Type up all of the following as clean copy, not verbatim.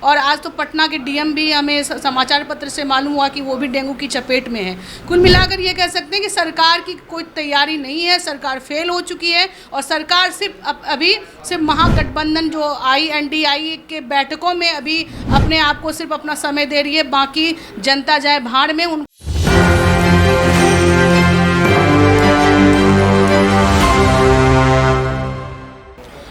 और आज तो पटना के डीएम भी हमें समाचार पत्र से मालूम हुआ कि वो भी डेंगू की चपेट में है। कुल मिलाकर ये कह सकते हैं कि सरकार की कोई तैयारी नहीं है, सरकार फेल हो चुकी है और सरकार अभी सिर्फ महागठबंधन जो INDI के बैठकों में अभी अपने आप को सिर्फ अपना समय दे रही है, बाकी जनता जाए भाड़ में।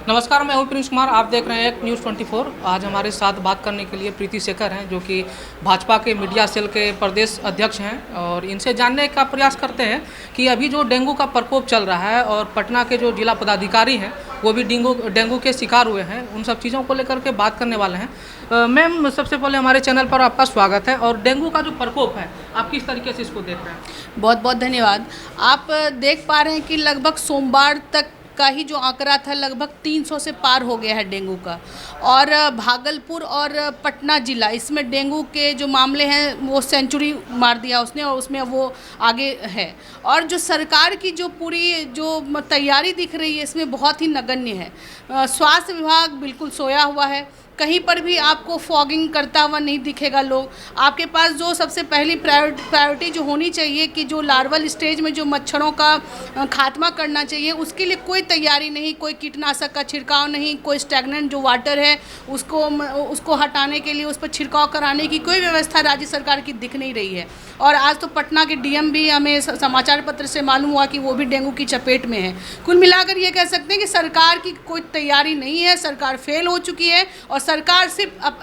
नमस्कार, मैं हूं प्रिंस कुमार। आप देख रहे हैं न्यूज़ 24। आज हमारे साथ बात करने के लिए प्रीति शेखर हैं, जो कि भाजपा के मीडिया सेल के प्रदेश अध्यक्ष हैं, और इनसे जानने का प्रयास करते हैं कि अभी जो डेंगू का प्रकोप चल रहा है और पटना के जो जिला पदाधिकारी हैं वो भी डेंगू के शिकार हुए हैं, उन सब चीज़ों को लेकर के बात करने वाले हैं। मैम, सबसे पहले हमारे चैनल पर आपका स्वागत है। और डेंगू का जो प्रकोप है, आप किस तरीके से इसको देख रहे हैं? बहुत बहुत धन्यवाद। आप देख पा रहे हैं कि लगभग सोमवार तक का ही जो आंकड़ा था लगभग 300 से पार हो गया है डेंगू का। और भागलपुर और पटना जिला, इसमें डेंगू के जो मामले हैं वो सेंचुरी मार दिया उसने, और उसमें वो आगे है। और जो सरकार की जो पूरी जो तैयारी दिख रही है इसमें बहुत ही नगण्य है। स्वास्थ्य विभाग बिल्कुल सोया हुआ है, कहीं पर भी आपको फॉगिंग करता हुआ नहीं दिखेगा। लोग आपके पास जो सबसे पहली प्रायोरिटी जो होनी चाहिए कि जो लार्वल स्टेज में जो मच्छरों का खात्मा करना चाहिए, उसके लिए कोई तैयारी नहीं, कोई कीटनाशक का छिड़काव नहीं, कोई स्टैग्नेंट जो वाटर है उसको हटाने के लिए उस पर छिड़काव कराने की कोई व्यवस्था राज्य सरकार की दिख नहीं रही है। और आज तो पटना के डीएम भी हमें समाचार पत्र से मालूम हुआ कि वो भी डेंगू की चपेट में है। कुल मिलाकर ये कह सकते हैं कि सरकार की कोई तैयारी नहीं है, सरकार फेल हो चुकी है और सरकार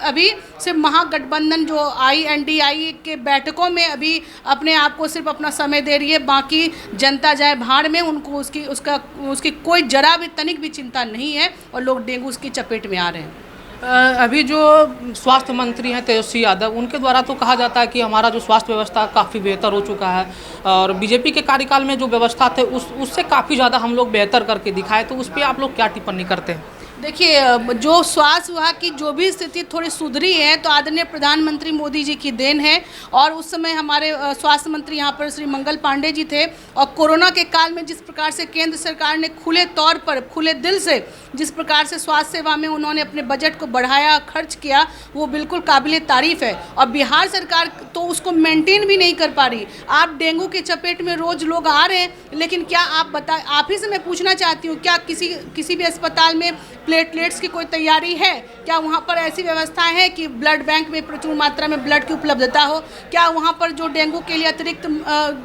अभी सिर्फ महागठबंधन जो INDI के बैठकों में अभी अपने आप को सिर्फ अपना समय दे रही है, बाकी जनता जाए भाड़ में। उनको उसकी कोई जरा भी तनिक भी चिंता नहीं है और लोग डेंगू की चपेट में आ रहे हैं। अभी जो स्वास्थ्य मंत्री हैं तेजस्वी यादव, उनके द्वारा तो कहा जाता है कि हमारा जो स्वास्थ्य व्यवस्था काफ़ी बेहतर हो चुका है, और बीजेपी के कार्यकाल में जो व्यवस्था थे उससे काफ़ी ज़्यादा हम लोग बेहतर करके दिखाए। तो उस पर आप लोग क्या टिप्पणी करते हैं? देखिए, जो स्वास्थ्य विभाग की जो भी स्थिति थोड़ी सुधरी है तो आदरणीय प्रधानमंत्री मोदी जी की देन है। और उस समय हमारे स्वास्थ्य मंत्री यहाँ पर श्री मंगल पांडे जी थे, और कोरोना के काल में जिस प्रकार से केंद्र सरकार ने खुले तौर पर, खुले दिल से जिस प्रकार से स्वास्थ्य सेवा में उन्होंने अपने बजट को बढ़ाया, खर्च किया, वो बिल्कुल काबिले तारीफ़ है। और बिहार सरकार तो उसको मेंटेन भी नहीं कर पा रही। आप डेंगू की चपेट में रोज़ लोग आ रहे हैं, लेकिन क्या आप ही से मैं पूछना चाहती हूँ, क्या किसी भी अस्पताल में प्लेटलेट्स की कोई तैयारी है? क्या वहाँ पर ऐसी व्यवस्थाएं हैं कि ब्लड बैंक में प्रचुर मात्रा में ब्लड की उपलब्धता हो? क्या वहाँ पर जो डेंगू के लिए अतिरिक्त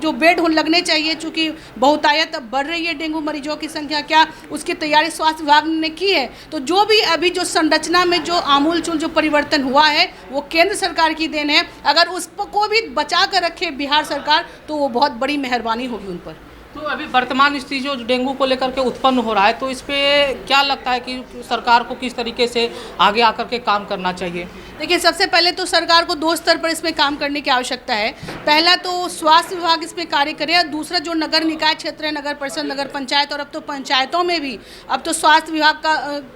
जो बेड लगने चाहिए, चूँकि बहुतायत अब बढ़ रही है डेंगू मरीजों की संख्या, क्या उसकी तैयारी स्वास्थ्य विभाग ने की है? तो जो भी अभी जो संरचना में जो आमूलचूल जो परिवर्तन हुआ है वो केंद्र सरकार की देन है। अगर उसको भी बचा कर रखे बिहार सरकार तो वो बहुत बड़ी मेहरबानी होगी उन पर। तो अभी वर्तमान स्थिति जो डेंगू को लेकर के उत्पन्न हो रहा है, तो इस पे क्या लगता है कि सरकार को किस तरीके से आगे आकर के काम करना चाहिए? देखिए, सबसे पहले तो सरकार को 2 स्तर पर इसमें काम करने की आवश्यकता है। पहला तो स्वास्थ्य विभाग इसमें कार्य करे, और दूसरा जो नगर निकाय क्षेत्र है, नगर परिषद, नगर पंचायत, और अब तो पंचायतों में भी अब तो स्वास्थ्य विभाग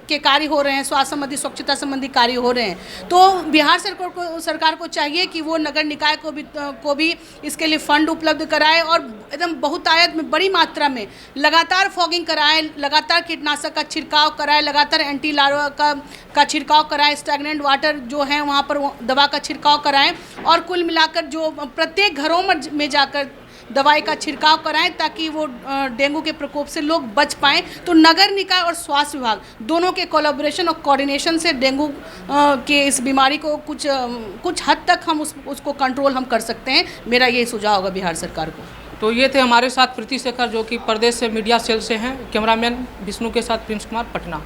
के कार्य हो रहे हैं, स्वास्थ्य संबंधी, स्वच्छता संबंधी कार्य हो रहे हैं। तो बिहार सरकार को चाहिए कि वो नगर निकाय को भी इसके लिए फंड उपलब्ध कराए और एकदम बहुतायत में, बड़ी मात्रा में लगातार फॉगिंग कराए, लगातार कीटनाशक का छिड़काव कराए, लगातार एंटी लार्वा का छिड़काव कराए, स्टैग्नेंट वाटर जो है वहाँ पर दवा का छिड़काव कराएं, और कुल मिलाकर जो प्रत्येक घरों में जाकर दवाई का छिड़काव कराएं, ताकि वो डेंगू के प्रकोप से लोग बच पाएं। तो नगर निकाय और स्वास्थ्य विभाग दोनों के कोलैबोरेशन और कोऑर्डिनेशन से डेंगू के इस बीमारी को कुछ हद तक हम उसको कंट्रोल हम कर सकते हैं। मेरा ये सुझाव होगा बिहार सरकार को। तो ये थे हमारे साथ प्रीति शेखर, जो कि प्रदेश से मीडिया सेल से हैं। कैमरामैन विष्णु के साथ प्रिंस कुमार, पटना।